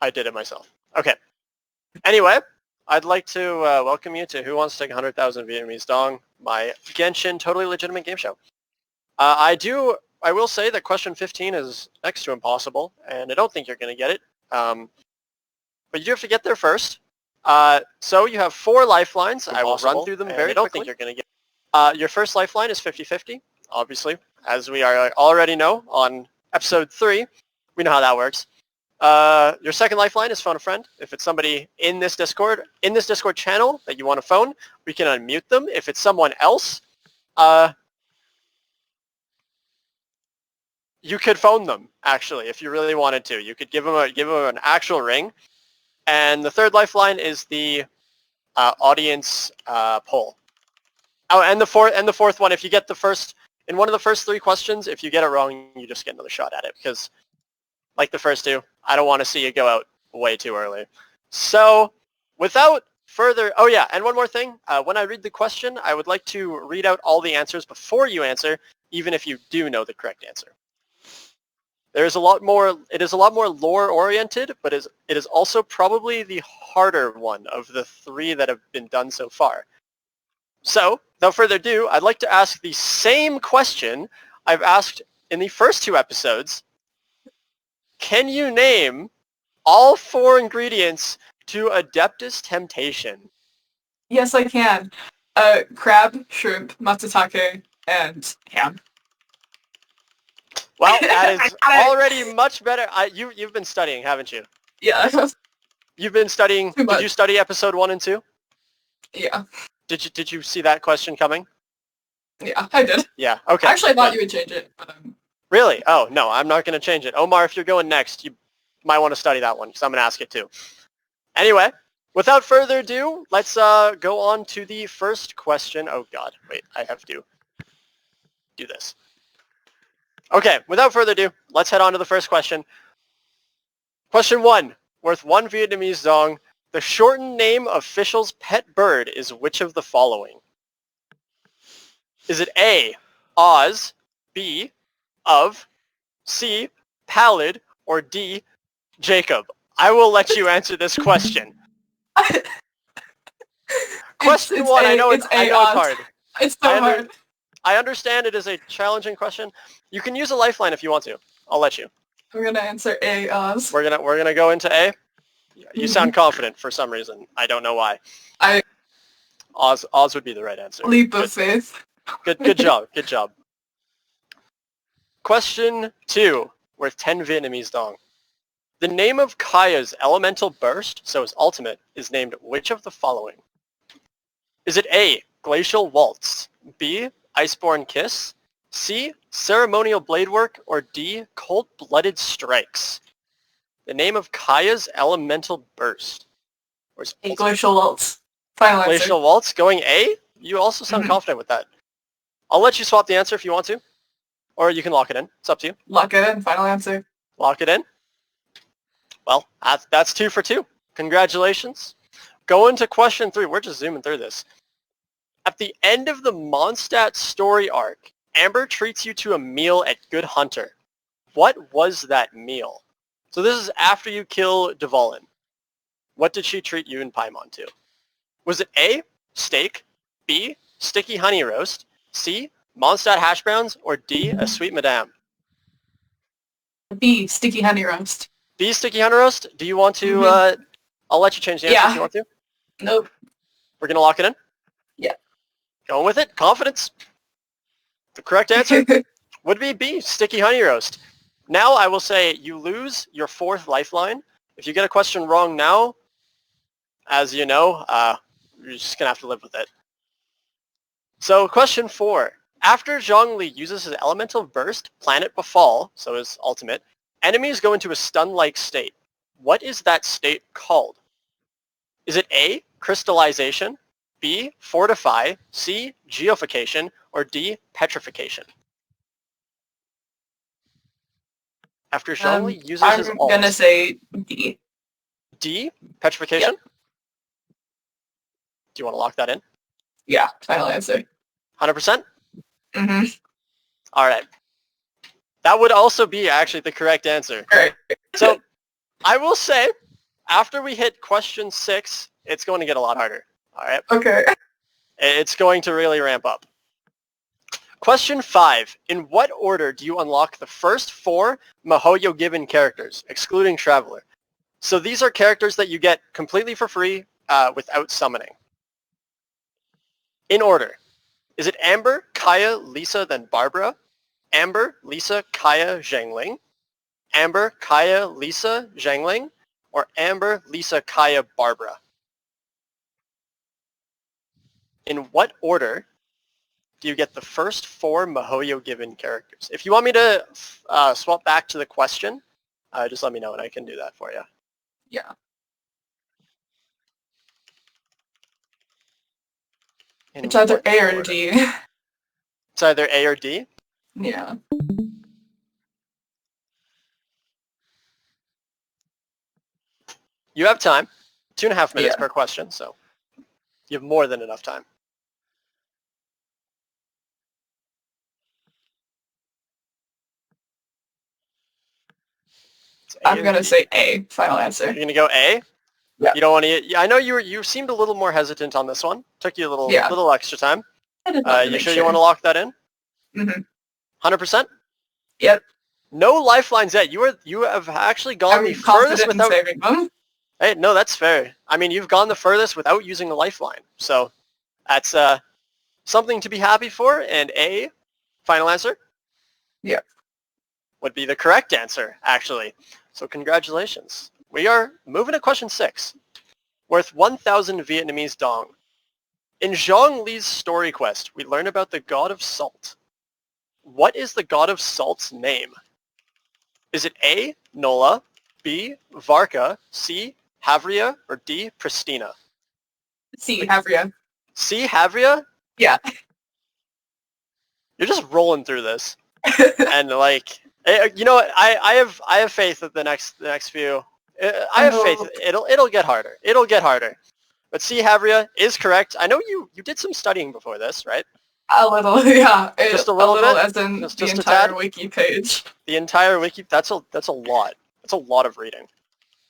I did it myself. Okay. Anyway, I'd like to welcome you to Who Wants to Take 100,000 Vietnamese Dong, my Genshin totally legitimate game show. I will say that question 15 is next to impossible, and I don't think you're going to get it. But you do have to get there first. So you have 4 lifelines. I will run through them very quickly. I don't think you're going to get your first lifeline is 50-50, obviously. As we already know on episode 3, we know how that works. Your second lifeline is phone a friend. If it's somebody in this Discord channel that you want to phone, we can unmute them. If it's someone else, you could phone them, actually, if you really wanted to. You could give them an actual ring. And the third lifeline is the audience poll. Oh, and the fourth one, if you get in one of the first 3 questions, if you get it wrong, you just get another shot at it. Because, like the first 2, I don't want to see you go out way too early. So, without further... Oh yeah, and one more thing. When I read the question, I would like to read out all the answers before you answer, even if you do know the correct answer. It is a lot more lore-oriented, but it is also probably the harder one of the 3 that have been done so far. So, without further ado, I'd like to ask the same question I've asked in the first 2 episodes. Can you name all 4 ingredients to Adeptus Temptation? Yes, I can. Crab, shrimp, matsutake, and ham. Well, that is already much better. You've been studying, haven't you? Yeah. You've been studying. Did you study episode 1 and 2? Yeah. Did you see that question coming? Yeah, I did. Yeah. Okay. Actually, I thought you would change it. But, Really? Oh no, I'm not going to change it. Omar, if you're going next, you might want to study that one because I'm going to ask it too. Anyway, without further ado, let's go on to the first question. Oh God, wait, I have to do this. Okay, without further ado, let's head on to the first question. Question 1, worth 1 Vietnamese dong. The shortened name of Fischl's pet bird is which of the following? Is it A, Oz, B, of, C, pallid, or D, Jacob? I will let you answer this question. Question 1, I know it's hard. It's so hard. I understand it is a challenging question. You can use a lifeline if you want to. I'll let you. I'm gonna answer A, Oz. We're gonna go into A. You sound confident for some reason. I don't know why. Oz would be the right answer. Leap of faith. Good job. Good job. Question 2, worth 10 Vietnamese dong. The name of Kaya's elemental burst, so his ultimate, is named which of the following? Is it A, Glacial Waltz, B, Iceborne Kiss, C, Ceremonial Bladework, or D, Cold-Blooded Strikes? The name of Kaya's elemental burst. A, Glacial Waltz. Final answer. Glacial Waltz, going A? You also sound confident with that. I'll let you swap the answer if you want to. Or you can lock it in. It's up to you. Lock it in. Final answer. Lock it in. Well, that's 2 for 2. Congratulations. Going to question 3. We're just zooming through this. At the end of the Mondstadt story arc, Amber treats you to a meal at Good Hunter. What was that meal? So this is after you kill Dvalin. What did she treat you and Paimon to? Was it A, steak, B, sticky honey roast, C, Mondstadt hash browns, or D, a sweet madame? B, sticky honey roast. B, sticky honey roast? Do you want to, I'll let you change the answer if you want to. Nope. We're going to lock it in? Yeah. Going with it. Confidence. The correct answer would be B, sticky honey roast. Now I will say you lose your 4th lifeline. If you get a question wrong now, as you know, you're just going to have to live with it. So question 4. After Zhongli uses his elemental burst, Planet Befall, so his ultimate, enemies go into a stun-like state. What is that state called? Is it A, crystallization, B, fortify, C, geofication, or D, petrification? After Zhongli uses his ult. I'm gonna say D. D, petrification? Yep. Do you want to lock that in? Yeah, final answer. 100%? Mm-hmm. All right. That would also be actually the correct answer. All right. So I will say after we hit question 6, it's going to get a lot harder. All right? Okay. It's going to really ramp up. Question 5. In what order do you unlock the first 4 Mihoyo Given characters, excluding Traveler? So these are characters that you get completely for free without summoning. In order. Is it Amber, Kaya, Lisa, then Barbara? Amber, Lisa, Kaya, Zhengling? Amber, Kaya, Lisa, Zhengling? Or Amber, Lisa, Kaya, Barbara? In what order do you get the first 4 Mihoyo Given characters? If you want me to swap back to the question, just let me know and I can do that for you. Yeah. It's either A or D. It's either A or D? Yeah. You have time. 2.5 minutes Yeah. per question, so you have more than enough time. I'm gonna say A. Final answer. You're gonna go A? Yeah. You don't want to. I know you seemed a little more hesitant on this one. Took you a little extra time. I did want to You make sure you want to lock that in? Mm-hmm. 100%? Yep. No lifelines yet. You have actually gone I'm the furthest confident in without. saving them. Hey, no, that's fair. I mean, you've gone the furthest without using a lifeline, so that's something to be happy for. And A, final answer. Yeah. Would be the correct answer, actually. So congratulations. We are moving to question 6, worth 1,000 Vietnamese dong. In Zhong Li's story quest, we learn about the god of salt. What is the god of salt's name? Is it A, Nola, B, Varka, C, Havria, or D, Pristina? C. Havria. C, Havria? Yeah. You're just rolling through this. And like, you know what? I have faith that the next few. I have faith. It'll get harder. It'll get harder. But C, Havria is correct. I know you did some studying before this, right? A little, yeah. Just a little bit? As in Just the a entire tad? wiki page. The entire wiki. That's a lot. That's a lot of reading.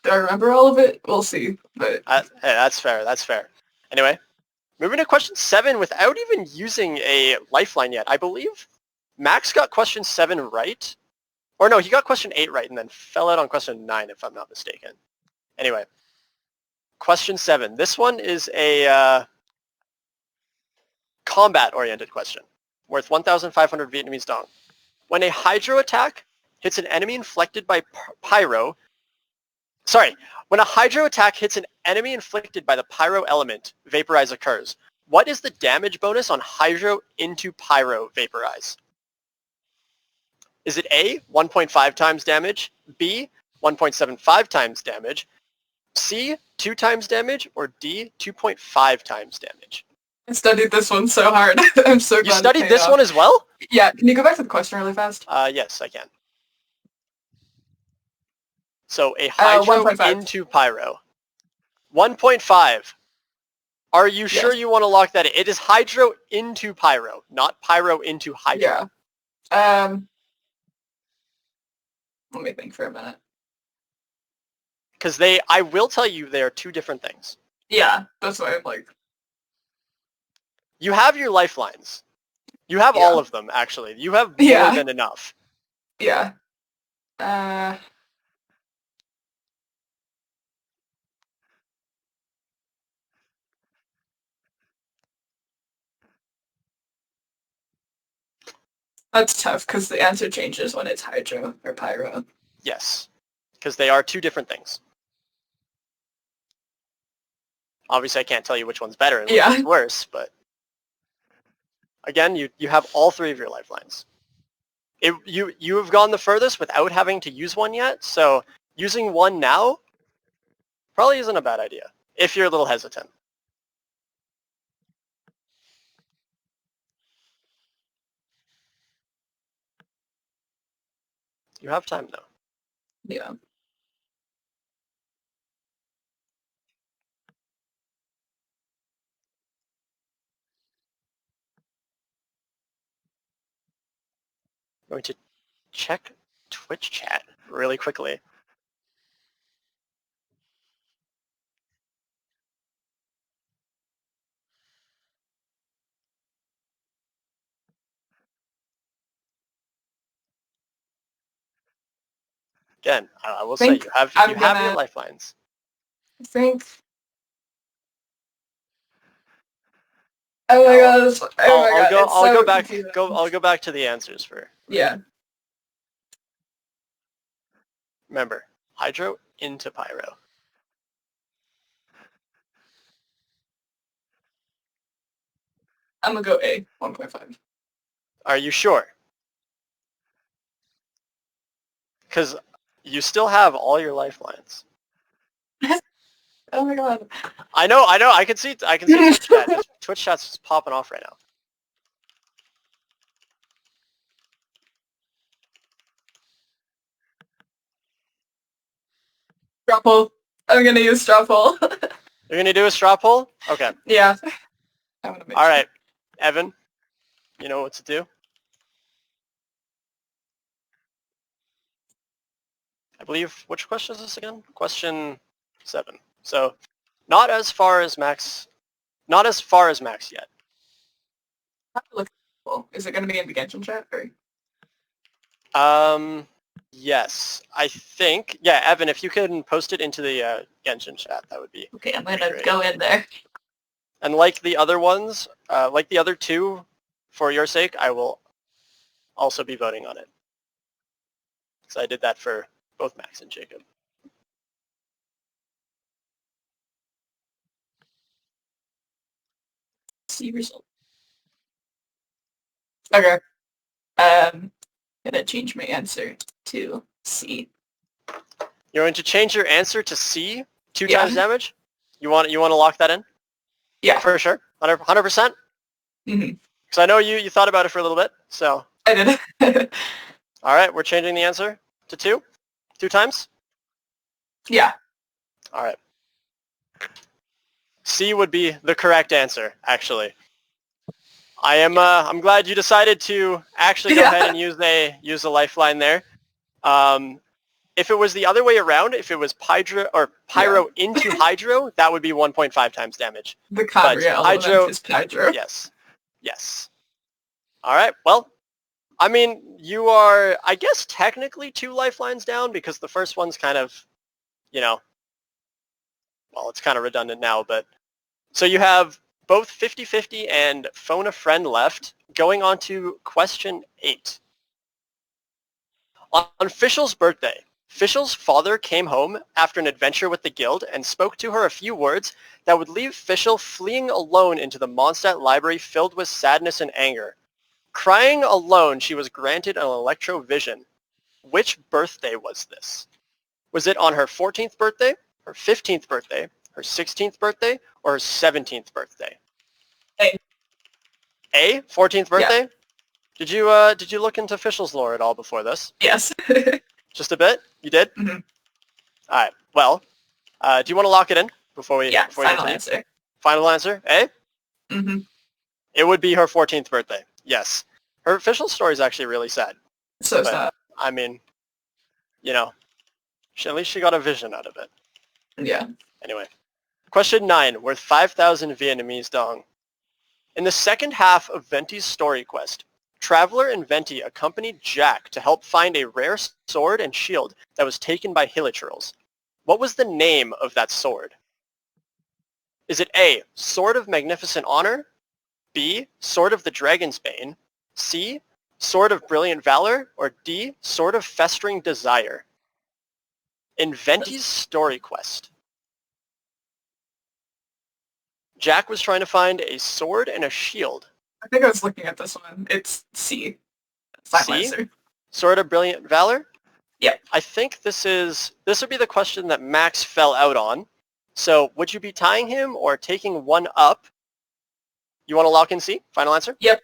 Do I remember all of it? We'll see. But Hey, that's fair. That's fair. Anyway, moving to question 7 without even using a lifeline yet. I believe Max got question 7 right. Or no, he got question 8 right and then fell out on question 9 if I'm not mistaken. Anyway, question 7. This one is a combat-oriented question worth 1,500 Vietnamese dong. When a hydro attack hits an enemy inflicted by pyro, when a hydro attack hits an enemy inflicted by the pyro element, vaporize occurs. What is the damage bonus on hydro into pyro vaporize? Is it A, 1.5 times damage, B, 1.75 times damage, C, 2 times damage, or D, 2.5 times damage? I studied this one so hard. I'm so glad You studied this one as well? Yeah, can you go back to the question really fast? Yes, I can. So a hydro 1.5. into pyro. 1.5. Are you sure you want to lock that in? It is hydro into pyro, not pyro into hydro. Yeah. Let me think for a minute. Because I will tell you, they are 2 different things. Yeah, that's why I'm like. You have your lifelines. You have all of them, actually. You have more than enough. Yeah. That's tough because the answer changes when it's hydro or pyro. Yes, because they are 2 different things. Obviously, I can't tell you which one's better and which one's worse, but again, you have all 3 of your lifelines. You have gone the furthest without having to use one yet, so using one now probably isn't a bad idea if you're a little hesitant. You have time though. Yeah. I'm going to check Twitch chat really quickly. Again, I will say you have your lifelines. I think. Oh my gosh! Oh my god! I'll go back to the answers for. Yeah. Remember, hydro into pyro. I'm gonna go A, 1.5. Are you sure? Because you still have all your lifelines. Oh my god. I know. I can see Twitch chat. Twitch chat's just popping off right now. Straw poll. I'm gonna use straw poll. You're gonna do a straw poll? Okay. Yeah. All right, Evan. You know what to do. I believe, which question is this again? Question 7. So, not as far as Max yet. Is it going to be in the Genshin chat? Or? Yes. I think, yeah, Evan, if you can post it into the Genshin chat, that would be okay, I'm going to go in there. And like the other ones, like the other two, for your sake, I will also be voting on it. So I did that for both Max and Jacob. See result. Okay. Gonna change my answer to C. You're going to change your answer to C, 2 times damage? You want to lock that in? Yeah. For sure? 100%? Mm-hmm. Because I know you thought about it for a little bit, so. I did. All right, we're changing the answer to 2? 2 times? Yeah. All right. C would be the correct answer, actually. I'm glad you decided to actually go ahead and use a lifeline there. If it was the other way around, if it was pyro into hydro, that would be 1.5 times damage. The Cabriolet element is hydro. Yes. All right. Well, I mean, you are, I guess, technically 2 lifelines down because the first one's kind of, well, it's kind of redundant now, but so you have both 50-50 and phone a friend left. Going on to question 8. On Fischl's birthday, Fischl's father came home after an adventure with the guild and spoke to her a few words that would leave Fischl fleeing alone into the Mondstadt library filled with sadness and anger. Crying alone, she was granted an electrovision. Which birthday was this? Was it on her 14th birthday, her 15th birthday, her 16th birthday, or her 17th birthday? A? 14th birthday? Yeah. Did you look into Fischl's lore at all before this? Yes. Just a bit? You did? Mm-hmm. All right. Well, do you want to lock it in before we? Yeah. Final answer. Final answer. A? Mm-hmm. It would be her 14th birthday. Yes. Her official story is actually really sad. So sad. I mean, at least she got a vision out of it. Yeah. Anyway, question 9, worth 5,000 Vietnamese dong. In the second half of Venti's story quest, Traveler and Venti accompanied Jack to help find a rare sword and shield that was taken by hilichurls. What was the name of that sword? Is it A, Sword of Magnificent Honor, B, Sword of the Dragon's Bane, C, Sword of Brilliant Valor, or D, Sword of Festering Desire? In Venti's story quest, Jack was trying to find a sword and a shield. I think I was looking at this one. It's C. Final answer. Sword of Brilliant Valor? Yeah. I think this would be the question that Max fell out on. So would you be tying him or taking one up? You want to lock in C? Final answer? Yep.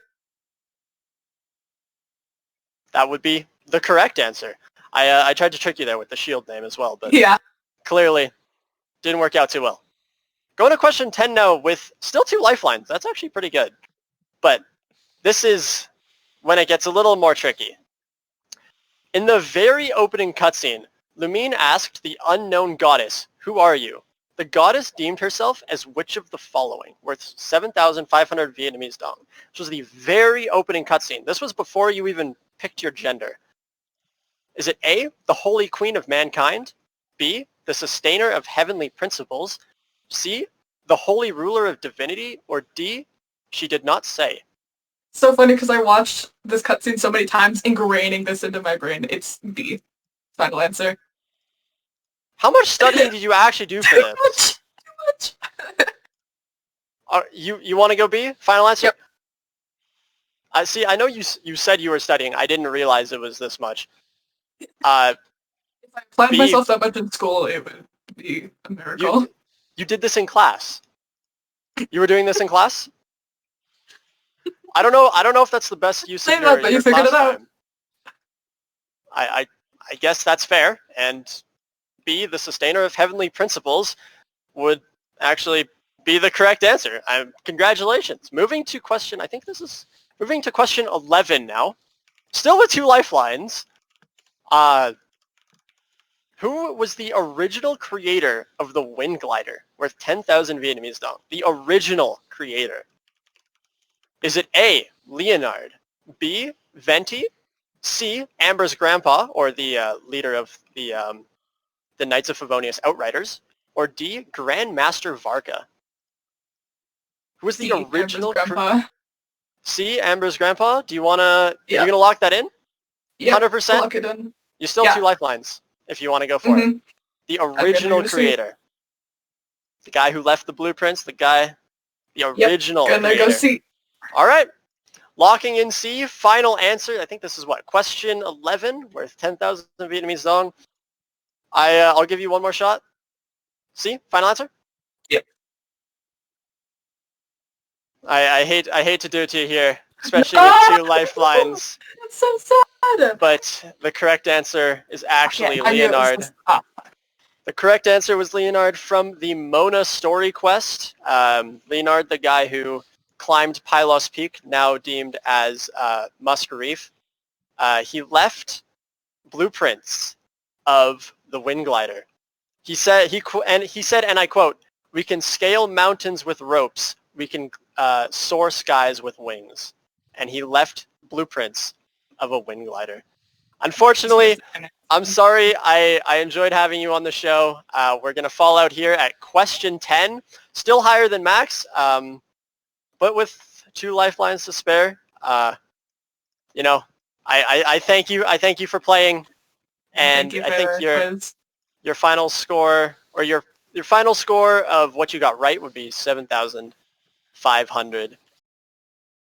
That would be the correct answer. I tried to trick you there with the shield name as well, but clearly didn't work out too well. Going to question 10 now with still 2 lifelines. That's actually pretty good. But this is when it gets a little more tricky. In the very opening cutscene, Lumine asked the unknown goddess, "Who are you?" The goddess deemed herself as which of the following, worth 7,500 Vietnamese dong. This was the very opening cutscene. This was before you even picked your gender. Is it A, the Holy Queen of Mankind? B, the Sustainer of Heavenly Principles? C, the Holy Ruler of Divinity? Or D, she did not say? So funny because I watched this cutscene so many times, ingraining this into my brain. It's B. Final answer. How much studying did you actually do for Too this? much. Too much. You want to go B? Final answer? Yep. See, I know you said you were studying. I didn't realize it was this much. If I planned B, myself that much in school, it would be a miracle. you did this in class. You were doing this in class? I don't know if that's the best use of Say that, but your you figured class it out. time. I guess that's fair. And B, the Sustainer of Heavenly Principles, would actually be the correct answer. Congratulations. Moving to question 11 now. Still with 2 lifelines. Who was the original creator of the Wind Glider, worth 10,000 Vietnamese dong? The original creator. Is it A, Leonard, B, Venti, C, Amber's grandpa, or the leader of the Knights of Favonius Outriders, or D, Grandmaster Varka? Who was the original grandpa? C, Amber's grandpa? Do you wanna? Yeah. Are you gonna lock that in? Yeah. 100%. Lock it in. You still have 2 lifelines if you want to go for it. The original creator, the guy who left the blueprints, the original Gonna creator. go see. All right. Locking in C, final answer. I think this is what, question 11, worth 10,000 Vietnamese dong. I'll give you one more shot. C, final answer? Yep. I hate to do it to you here, especially with 2 lifelines. That's so sad. But the correct answer is actually I knew it was Leonard. this- The correct answer was Leonard from the Mona story quest. Leonard, the guy who climbed Pylos Peak, now deemed as Musk Reef. He left blueprints of the Wind Glider. He said, and I quote, "We can scale mountains with ropes. We can soar skies with wings." And he left blueprints of a Wind Glider. Unfortunately, I'm sorry. I enjoyed having you on the show. We're going to fall out here at question 10. Still higher than Max, but with 2 lifelines to spare. I thank you. I thank you for playing. And I think your final score, or your final score of what you got right would be 7,500